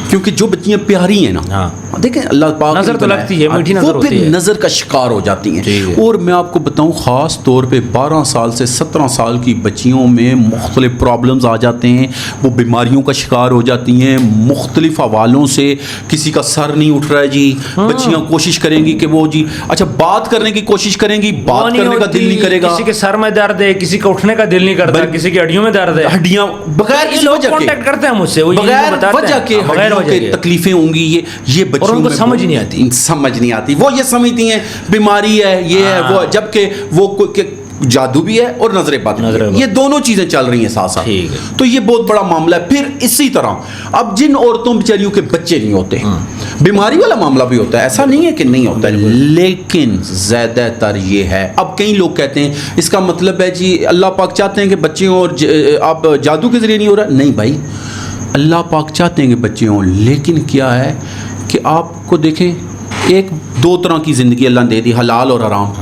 کیونکہ جو بچیاں پیاری ہیں نا، دیکھیں اللہ پاک نظر تو لگتی ہے، میٹھی نظر ہوتی ہے، وہ پھر نظر کا شکار ہو جاتی ہیں۔ اور میں آپ کو بتاؤں خاص طور پہ 12 سال سے 17 سال کی بچیوں میں مختلف پرابلمز آ جاتے ہیں، وہ بیماریوں کا شکار ہو جاتی ہیں مختلف حوالوں سے، کسی کا سر نہیں اٹھ رہا ہے جی، بچیاں کوشش کریں گی کہ وہ جی اچھا بات کرنے کی کوشش کریں گی، بات کرنے کا دل نہیں کرے گا، کسی کے سر میں درد ہے، کسی کا اٹھنے کا دل نہیں کرتا، کسی کی ہڈیوں میں درد ہے، ہڈیاں بغیر کسی وجہ کے کانٹیکٹ کرتے ہیں مجھ سے، بغیر وجہ کے ہڈیوں کے تکلیفیں ہوں گی، یہ بچوں کو سمجھ نہیں آتی، وہ یہ سمجھتی ہیں بیماری ہے، یہ ہے وہ، جبکہ وہ جادو بھی ہے اور نظر بد بھی ہے، یہ دونوں چیزیں چل رہی ہیں ساتھ ساتھ، تو یہ بہت بڑا معاملہ ہے۔ پھر اسی طرح اب جن عورتوں بیچاریوں کے بچے نہیں ہوتے، بیماری والا معاملہ بھی ہوتا ہے، ایسا نہیں ہے کہ نہیں ہوتا ہے، لیکن زیادہ تر یہ ہے، اب کئی لوگ کہتے ہیں اس کا مطلب ہے جی اللہ پاک چاہتے ہیں کہ بچے ہوں اور آپ جادو کے ذریعے نہیں ہو رہا، نہیں بھائی، اللہ پاک چاہتے ہیں کہ بچے ہوں، لیکن کیا ہے کہ آپ کو دیکھیں ایک دو طرح کی زندگی اللہ نے دے دی، حلال اور حرام،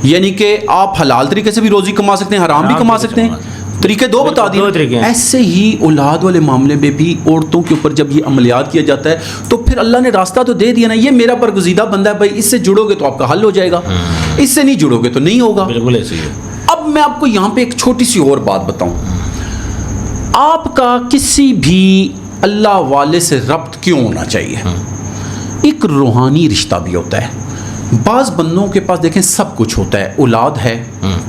یعنی کہ آپ حلال طریقے سے بھی روزی کما سکتے ہیں، حرام بھی کما سکتے ہیں، طریقے دو بتا دیے۔ ایسے ہی اولاد والے معاملے میں بھی عورتوں کے اوپر جب یہ عملیات کیا جاتا ہے تو پھر اللہ نے راستہ تو دے دیا نا، یہ میرا برگزیدہ بندہ ہے بھائی، اس سے جڑو گے تو آپ کا حل ہو جائے گا، اس سے نہیں جڑو گے تو نہیں ہوگا، بالکل ایسے ہی۔ اب میں آپ کو یہاں پہ ایک چھوٹی سی اور بات بتاؤں، آپ کا کسی بھی اللہ والے سے ربط کیوں ہونا چاہیے؟ ایک روحانی رشتہ بھی ہوتا ہے۔ بعض بندوں کے پاس دیکھیں سب کچھ ہوتا ہے، اولاد ہے،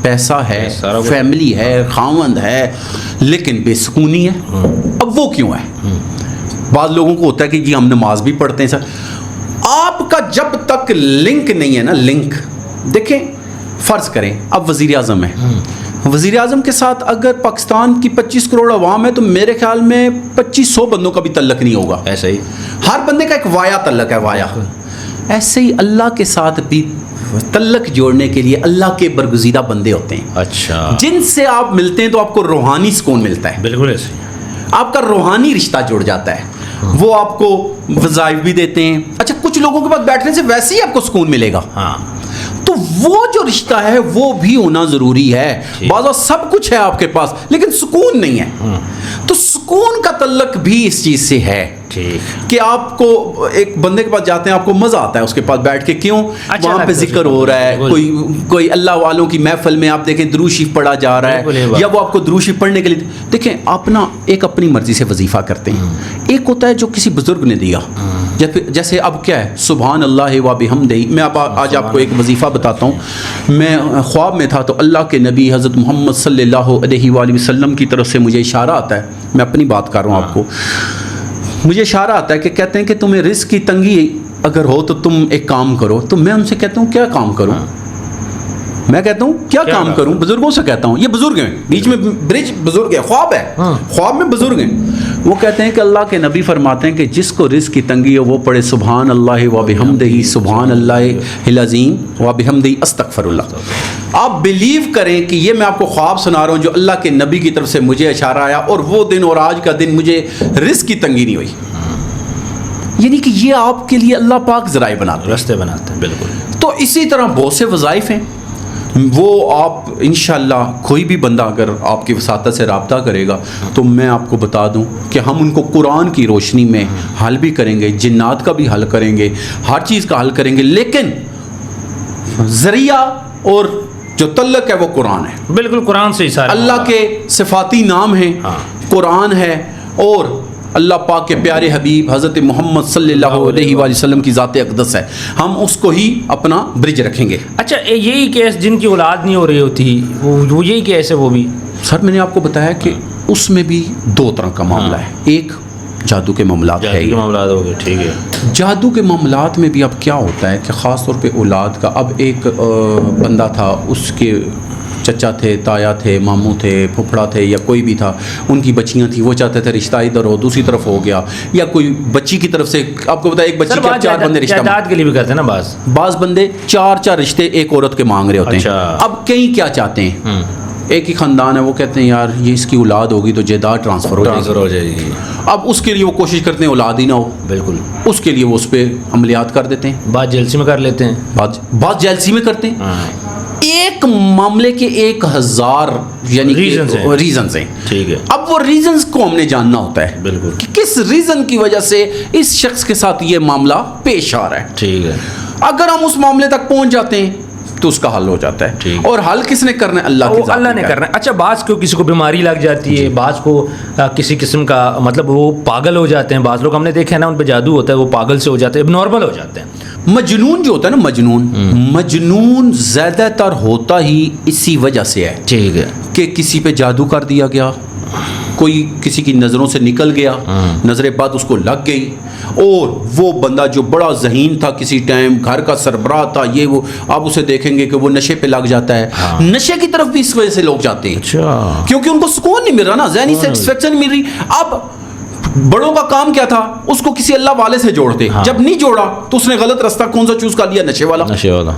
پیسہ ہے، فیملی ہے، خاوند ہے، لیکن بے سکونی ہے۔ اب وہ کیوں ہے؟ بعض لوگوں کو ہوتا ہے کہ جی ہم نماز بھی پڑھتے ہیں، سر آپ کا جب تک لنک نہیں ہے نا، لنک دیکھیں فرض کریں اب وزیر اعظم ہے، وزیر اعظم کے ساتھ اگر پاکستان کی 25 کروڑ عوام ہے تو میرے خیال میں 2500 بندوں کا بھی تعلق نہیں ہوگا، ایسے ہی ہر بندے کا ایک وایا تعلق ہے، وایا۔ ایسے ہی اللہ کے ساتھ بھی تعلق جوڑنے کے لیے اللہ کے برگزیدہ بندے ہوتے ہیں، اچھا، جن سے آپ ملتے ہیں تو آپ کو روحانی سکون ملتا ہے، بالکل ایسے آپ کا روحانی رشتہ جڑ جاتا ہے، وہ آپ کو وظائف بھی دیتے ہیں۔ اچھا کچھ لوگوں کے پاس بیٹھنے سے ویسے ہی آپ کو سکون ملے گا، تو وہ جو رشتہ ہے وہ بھی ہونا ضروری ہے۔ بعض سب کچھ ہے آپ کے پاس لیکن سکون نہیں ہے، تو سکون کا تعلق بھی اس چیز سے ہے کہ آپ کو ایک بندے کے پاس جاتے ہیں آپ کو مزہ آتا ہے اس کے پاس بیٹھ کے، کیوں؟ وہاں پہ ذکر ہو رہا ہے، کوئی اللہ والوں کی محفل میں آپ دیکھیں درود شریف پڑھا جا رہا ہے، یا وہ آپ کو درود شریف پڑھنے کے لیے دیکھیں اپنا ایک اپنی مرضی سے وظیفہ کرتے ہیں، ایک ہوتا ہے جو کسی بزرگ نے دیا، جیسے اب کیا ہے سبحان اللہ و بحمدہ۔ میں آج آپ کو ایک وظیفہ بتاتا ہوں، میں خواب میں تھا تو اللہ کے نبی حضرت محمد صلی اللہ علیہ وآلہ وسلم کی طرف سے مجھے اشارہ آتا ہے، میں اپنی بات کر رہا ہوں آپ کو، مجھے اشارہ آتا ہے کہ کہتے ہیں کہ تمہیں رزق کی تنگی اگر ہو تو تم ایک کام کرو، تو میں ان سے کہتا ہوں کیا کام کروں؟ میں کہتا ہوں کیا کام کروں؟ بزرگوں سے کہتا ہوں، یہ بزرگ ہیں، بیچ میں برج بزرگ ہے، خواب ہے، خواب میں بزرگ ہیں، وہ کہتے ہیں کہ اللہ کے نبی فرماتے ہیں کہ جس کو رزق کی تنگی ہو وہ پڑھے سبحان اللہ و بحمدہ، سبحان اللہ العظیم و بحمدہ استغفر اللہ۔ آپ بلیو کریں کہ یہ میں آپ کو خواب سنا رہا ہوں جو اللہ کے نبی کی طرف سے مجھے اشارہ آیا، اور وہ دن اور آج کا دن مجھے رزق کی تنگی نہیں ہوئی، یعنی کہ یہ آپ کے لیے اللہ پاک ذرائع بناتے ہیں، راستے بناتے ہیں، بالکل۔ تو اسی طرح بہت سے وظائف ہیں، وہ آپ انشاءاللہ کوئی بھی بندہ اگر آپ کی وساطت سے رابطہ کرے گا تو میں آپ کو بتا دوں کہ ہم ان کو قرآن کی روشنی میں حل بھی کریں گے، جنات کا بھی حل کریں گے، ہر چیز کا حل کریں گے، لیکن ذریعہ اور جو تعلق ہے وہ قرآن ہے، بالکل قرآن سے ہی سارے اللہ کے صفاتی نام ہیں، قرآن ہے، اور اللہ پاک کے پیارے حبیب حضرت محمد صلی اللہ علیہ وآلہ وسلم کی ذات اقدس ہے، ہم اس کو ہی اپنا برج رکھیں گے۔ اچھا یہی کیس جن کی اولاد نہیں ہو رہی ہوتی وہ یہی کیس ہے، وہ بھی سر میں نے آپ کو بتایا کہ اس میں بھی دو طرح کا معاملہ ہے، ایک جادو کے معاملات ہے، معاملات ہو گئے، ٹھیک ہے۔ جادو کے معاملات میں بھی اب کیا ہوتا ہے کہ خاص طور پہ اولاد کا، اب ایک بندہ تھا، اس کے چچا تھے، تایا تھے، ماموں تھے، پھپھڑا تھے یا کوئی بھی تھا، ان کی بچیاں تھیں، وہ چاہتے تھے رشتہ ادھر ہو، دوسری طرف ہو گیا، یا کوئی بچی کی طرف سے، آپ کو پتا ہے ایک بچی کے 4 بندے رشتہ، جائیداد کے لیے بھی کرتے ہیں نا بعض بندے 4 رشتے ایک عورت کے مانگ رہے ہوتے ہیں. اب کئی کیا چاہتے ہیں، ایک ہی خاندان ہے، وہ کہتے ہیں یار یہ اس کی اولاد ہوگی تو جائیداد ٹرانسفر ہو جائے گی. اب اس کے لیے وہ کوشش کرتے ہیں اولاد ہی نہ ہو. بالکل. اس کے لیے وہ اس پہ عملیات کر دیتے ہیں. بات جیلسی میں کر لیتے ہیں، بات جیلسی میں کرتے ہیں. ایک معاملے کے 1000 یعنی ریزنز ہیں. ٹھیک ہے. اب وہ ریزنز کو ہم نے جاننا ہوتا ہے. بالکل. کہ کس ریزن کی وجہ سے اس شخص کے ساتھ یہ معاملہ پیش آ رہا ہے. ٹھیک ہے. اگر ہم اس معاملے تک پہنچ جاتے ہیں تو اس کا حل ہو جاتا ہے. اور حل کس نے کرنا ہے؟ اللہ نے کرنا ہے. اچھا، بعض کو کسی کو بیماری لگ جاتی ہے، بعض کو کسی قسم کا مطلب وہ پاگل ہو جاتے ہیں، بعض لوگ ہم نے دیکھا ہے نا ان پہ جادو ہوتا ہے، وہ پاگل سے ہو جاتے ہیں، اب نارمل ہو جاتے ہیں. مجنون جو ہوتا ہے نا، مجنون زیادہ تر ہوتا ہی اسی وجہ سے ہے. ٹھیک ہے. کہ کسی پہ جادو کر دیا گیا، کوئی کسی کی نظروں سے نکل گیا، نظر بد اس کو لگ گئی، اور وہ بندہ جو بڑا ذہین تھا کسی ٹائم، گھر کا سربراہ تھا، یہ وہ، آپ اسے دیکھیں گے کہ وہ نشے پہ لگ جاتا ہے. نشے کی طرف بھی اس وجہ سے لوگ جاتے ہیں. اچھا. کیونکہ ان کو سکون نہیں مل رہا نا، ذہنی سیٹسفیکشن مل رہی. اب بڑوں کا کام کیا تھا؟ اس کو کسی اللہ والے سے جوڑتے. جب نہیں جوڑا تو اس نے غلط راستہ کون سا چوز کر لیا؟ نشے والا.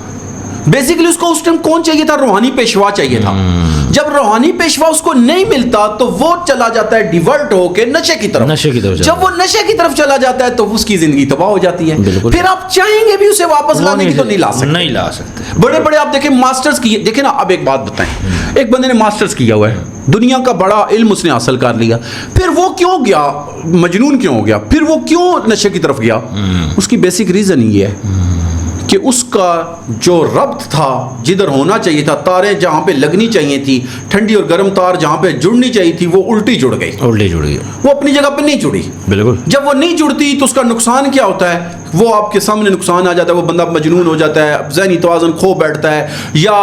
بیسیکلی اس کو اس ٹائم کون چاہیے تھا؟ روحانی پیشوا چاہیے تھا. جب روحانی پیشوا اس کو نہیں ملتا تو وہ چلا جاتا ہے ڈیورٹ ہو کے نشے کی طرف. جب وہ نشے کی طرف چلا جاتا ہے تو اس کی زندگی تباہ ہو جاتی ہے. پھر آپ چاہیں گے بھی اسے واپس لانے کی تو نہیں لا سکتے. بڑے بڑے آپ دیکھیں ماسٹرز کی، دیکھیں نا. اب ایک بات بتائیں، ایک بندے نے ماسٹرز کیا ہوا ہے، دنیا کا بڑا علم اس نے حاصل کر لیا، پھر وہ کیوں گیا مجنون کیوں ہو گیا؟ پھر وہ کیوں نشے کی طرف گیا؟ اس کی بیسک ریزن یہ ہے کہ اس کا جو ربط تھا، جدھر ہونا چاہیے تھا، تاریں جہاں پہ لگنی چاہیے تھی، ٹھنڈی اور گرم تار جہاں پہ جڑنی چاہیے تھی، وہ الٹی جڑ گئی. وہ اپنی جگہ پہ نہیں جڑی. بالکل. جب وہ نہیں جڑتی تو اس کا نقصان کیا ہوتا ہے؟ وہ آپ کے سامنے نقصان آ جاتا ہے، وہ بندہ مجنون ہو جاتا ہے، ذہنی توازن کھو بیٹھتا ہے. یا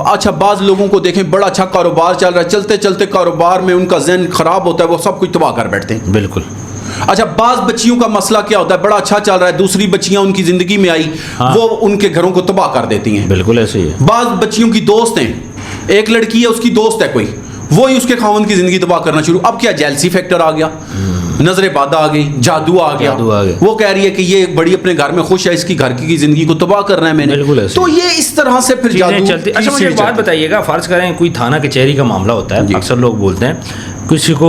اچھا، بعض لوگوں کو دیکھیں بڑا اچھا کاروبار چل رہا ہے، چلتے چلتے کاروبار میں ان کا ذہن خراب ہوتا ہے، وہ سب کچھ تباہ کر بیٹھتے ہیں. بالکل. اچھا، بعض بچیوں کا مسئلہ کیا ہوتا ہے؟ بڑا اچھا چل رہا ہے، دوسری بچیاں ان کی زندگی میں آئی، وہ ان کے گھروں کو تباہ کر دیتی ہیں. بالکل ایسے ہی ہے. بعض بچیوں کی دوست ہیں، ایک لڑکی ہے، اس کی دوست ہے کوئی، وہی اس کے خاوند کی زندگی تباہ کرنا شروع. اب کیا جیلسی فیکٹر آ گیا، نظر باد آ گئی، جادو آ گیا. وہ کہہ رہی ہے کہ یہ بڑی اپنے گھر میں خوش ہے، اس کی گھر کی زندگی کو تباہ کرنا ہے میں نے. تو یہ اس طرح سے پھر جادو چلتی. اچھا، مجھے ایک بات بتائیے گا، فرض کریں کوئی تھانہ کچہری کا معاملہ ہوتا ہے، اکثر لوگ بولتے ہیں کسی کو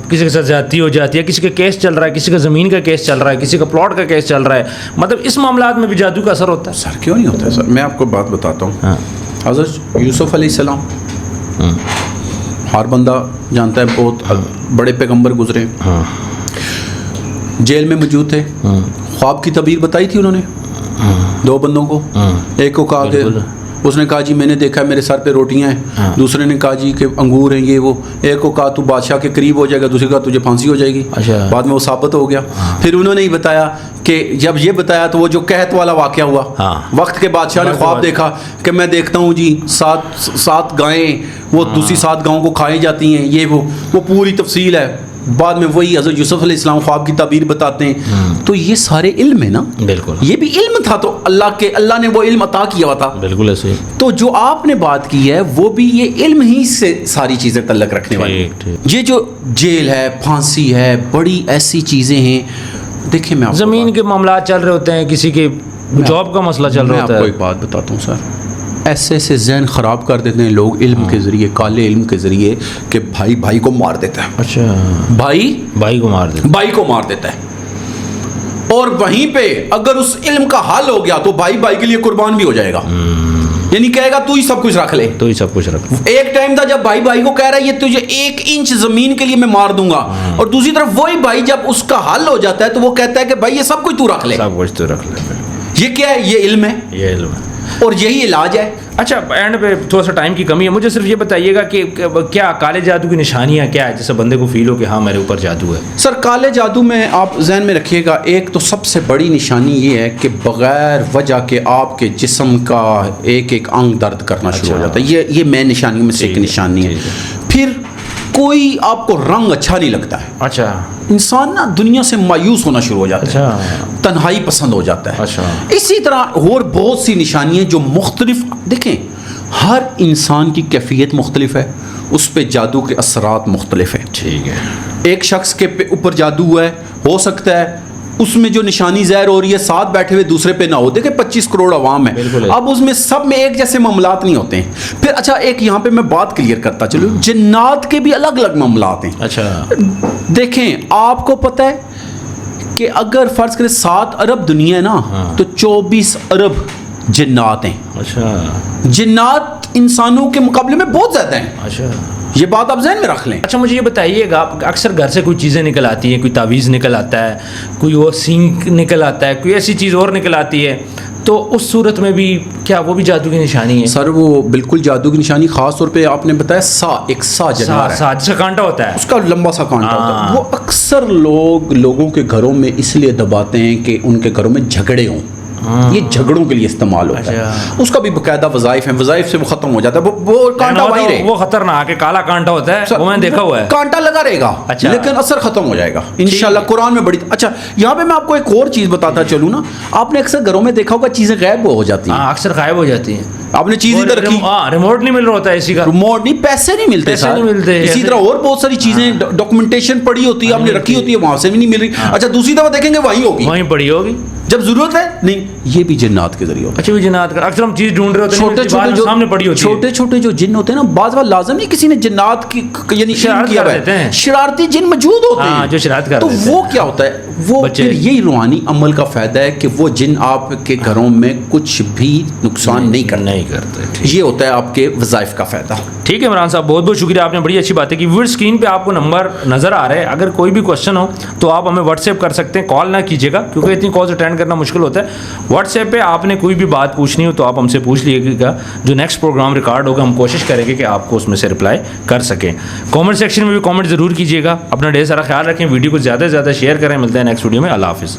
کسی کے ساتھ زیادتی ہو جاتی ہے، کسی کا کیس چل رہا ہے، کسی کا زمین کا کیس چل رہا ہے، کسی کا پلاٹ کا کیس چل رہا ہے، مطلب اس معاملات میں بھی جادو کا اثر ہوتا ہے؟ سر کیوں نہیں ہوتا ہے سر؟ میں آپ کو بات بتاتا ہوں. حضرت یوسف علیہ السلام، ہر بندہ جانتا ہے، بہت بڑے پیغمبر گزرے، جیل میں موجود تھے، خواب کی تعبیر بتائی تھی انہوں نے 2 بندوں کو. ایک کو کہا کہ اس نے کہا جی میں نے دیکھا میرے سر پہ روٹیاں ہیں، دوسرے نے کہا جی کہ انگور ہیں یہ وہ. ایک کو کہا تو بادشاہ کے قریب ہو جائے گا، دوسرے کا تجھے پھانسی ہو جائے گی. بعد میں وہ ثابت ہو گیا. پھر انہوں نے ہی بتایا کہ جب یہ بتایا تو وہ جو قحط والا واقعہ ہوا، وقت کے بادشاہ نے خواب دیکھا کہ میں دیکھتا ہوں جی 7 گائیں وہ دوسری 7 گاؤں کو کھائی جاتی ہیں، یہ وہ پوری تفصیل ہے. بعد میں وہی حضرت یوسف علیہ السلام خواب کی تعبیر بتاتے ہیں. تو یہ سارے علم ہے نا. بالکل. یہ بھی علم تھا تو اللہ نے وہ علم عطا کیا ہوا تھا. بالکل ایسے. تو جو آپ نے بات کی ہے وہ بھی یہ علم ہی سے ساری چیزیں تعلق رکھنے والی. یہ جو جیل ہے، پھانسی ہے، بڑی ایسی چیزیں ہیں. دیکھیں میں زمین کے معاملات چل رہے ہوتے ہیں، کسی کے جاب کا مسئلہ چل رہا ہوتا ہے. میں آپ کو ایک بات بتاتا ہوں سر، ایسے ایسے ذہن خراب کر دیتے ہیں لوگ علم کے ذریعے، کالے علم کے ذریعے، کہ بھائی کو مار دیتا ہے. اچھا، بھائی کو مار دیتا ہے. اور وہیں پہ اگر اس علم کا حل ہو گیا تو بھائی کے لیے قربان بھی ہو جائے گا. یعنی کہے گا تو ہی سب کچھ رکھ لے. ایک ٹائم تھا جب بھائی کو کہہ رہا ہے یہ تجھے 1 انچ زمین کے لیے میں مار دوں گا، اور دوسری طرف وہی بھائی جب اس کا حل ہو جاتا ہے تو وہ کہتا ہے کہ بھائی یہ سب کچھ تو رکھ لے. یہ کیا ہے؟ یہ علم ہے، اور یہی علاج ہے. اچھا، اینڈ پہ تھوڑا سا ٹائم کی کمی ہے، مجھے صرف یہ بتائیے گا کہ کیا کالے جادو کی نشانیاں کیا ہے جیسے بندے کو فیل ہو کہ ہاں میرے اوپر جادو ہے؟ سر کالے جادو میں آپ ذہن میں رکھیے گا، ایک تو سب سے بڑی نشانی یہ ہے کہ بغیر وجہ کے آپ کے جسم کا ایک انگ درد کرنا شروع ہو جاتا ہے. یہ مین نشانیوں میں سے ایک نشانی ہے. پھر کوئی آپ کو رنگ اچھا نہیں لگتا ہے. اچھا، انسان نا دنیا سے مایوس ہونا شروع ہو جاتا ہے، تنہائی پسند ہو جاتا ہے. اسی طرح اور بہت سی نشانیاں جو مختلف. دیکھیں ہر انسان کی کیفیت مختلف ہے، اس پہ جادو کے اثرات مختلف ہیں. ٹھیک ہے. ایک شخص کے اوپر جادو ہوا ہے، ہو سکتا ہے اس میں جو نشانی ظاہر ہو رہی ہے ساتھ بیٹھے ہوئے دوسرے پہ نہ ہو. دیکھیں 25 کروڑ عوام ہے، اب اس میں سب میں ایک جیسے معاملات نہیں ہوتے ہیں. پھر اچھا ایک یہاں پہ میں بات کلیئر کرتا چلوں، جنات کے بھی الگ الگ معاملات ہیں. اچھا دیکھیں آپ کو پتہ ہے کہ اگر فرض کریں 7 ارب دنیا ہے نا تو 24 ارب جنات ہیں. اچھا جنات انسانوں کے مقابلے میں بہت زیادہ ہیں. اچھا یہ بات آپ ذہن میں رکھ لیں. اچھا مجھے یہ بتائیے گا، اکثر گھر سے کوئی چیزیں نکل آتی ہیں، کوئی تعویذ نکل آتا ہے، کوئی اور سینک نکل آتا ہے، کوئی ایسی چیز اور نکل آتی ہے، تو اس صورت میں بھی کیا وہ بھی جادو کی نشانی ہے؟ سر وہ بالکل جادو کی نشانی. خاص طور پہ آپ نے بتایا ایک سا جانور ہے، جس کا کانٹا ہوتا ہے، اس کا لمبا سا کانٹا ہوتا ہے. وہ اکثر لوگوں کے گھروں میں اس لیے دباتے ہیں کہ ان کے گھروں میں جھگڑے ہوں. یہ جھگڑوں کے لیے استعمال ہوتا ہے. اس کا بھی باقاعدہ وظائف ہیں، وظائف سے وہ ختم ہو جاتا ہے. وہ کانٹا وہیں رہے، وہ خطرناک ہے، کالا کانٹا ہوتا ہے، وہ میں نے دیکھا ہوا ہے. کانٹا لگا رہے گا لیکن اثر ختم ہو جائے گا انشاءاللہ. قرآن میں بڑی اچھا یہاں پہ میں آپ کو ایک اور چیز بتاتا چلوں نا. آپ نے اکثر گھروں میں دیکھا ہوگا چیزیں غائب ہو جاتی ہیں، اکثر غائب ہو جاتی ہیں. آپ نے چیز ادھر رکھی، ریموٹ نہیں مل رہا ہوتا ہے، اسی کا ریموٹ نہیں، پیسے نہیں ملتے، اسی طرح اور بہت ساری چیزیں ڈاکومنٹیشن پڑی ہوتی ہے، آپ نے رکھی ہوتی ہے، وہاں سے بھی نہیں مل رہی. اچھا دوسری دفعہ دیکھیں گے وہیں ہوگی، وہیں پڑی ہوگی جب ضرورت ہے. نہیں یہ بھی جنات کے ذریعے ہوتا ہے. اچھا بھی جنات کا اکثر ہم چیز ڈھونڈ رہے ہوتے ہیں، سامنے پڑی ہوتی ہے. چھوٹے چھوٹے جو جن ہوتے ہیں نا، بعض بار لازم نہیں کسی نے جنات کی یعنی کیا ہے، شرارتی جن موجود ہوتے ہیں جو شرارت کرتے ہیں. تو وہ کیا ہوتا ہے، وہ پھر یہی روحانی عمل کا فائدہ ہے کہ وہ جن آپ کے گھروں میں کچھ بھی نقصان نہیں کرتے. یہ ہوتا ہے آپ کے وظائف کا فائدہ. ٹھیک ہے عمران صاحب، بہت بہت شکریہ، آپ نے بڑی اچھی باتیں کی. ویڈیو اسکرین پہ آپ کو نمبر نظر آ رہا ہے، اگر کوئی بھی کوشچن ہو تو آپ ہمیں واٹس ایپ کر سکتے ہیں. کال نہ کیجیے گا کیونکہ اتنی کالز اٹینڈ کرنا مشکل ہوتا ہے. واٹس ایپ پہ آپ نے کوئی بھی بات پوچھنی ہو تو آپ ہم سے پوچھ لیجیے گا. جو نیکسٹ پروگرام ریکارڈ ہوگا ہم کوشش کریں گے کہ آپ کو اس میں سے رپلائی کر سکیں. کامنٹ سیکشن میں بھی کامنٹ ضرور کیجیے گا. اپنا ڈھیر سارا خیال رکھیں، ویڈیو کو زیادہ سے زیادہ شیئر کریں. ملتے ہیں نیکسٹ ویڈیو میں. اللہ حافظ.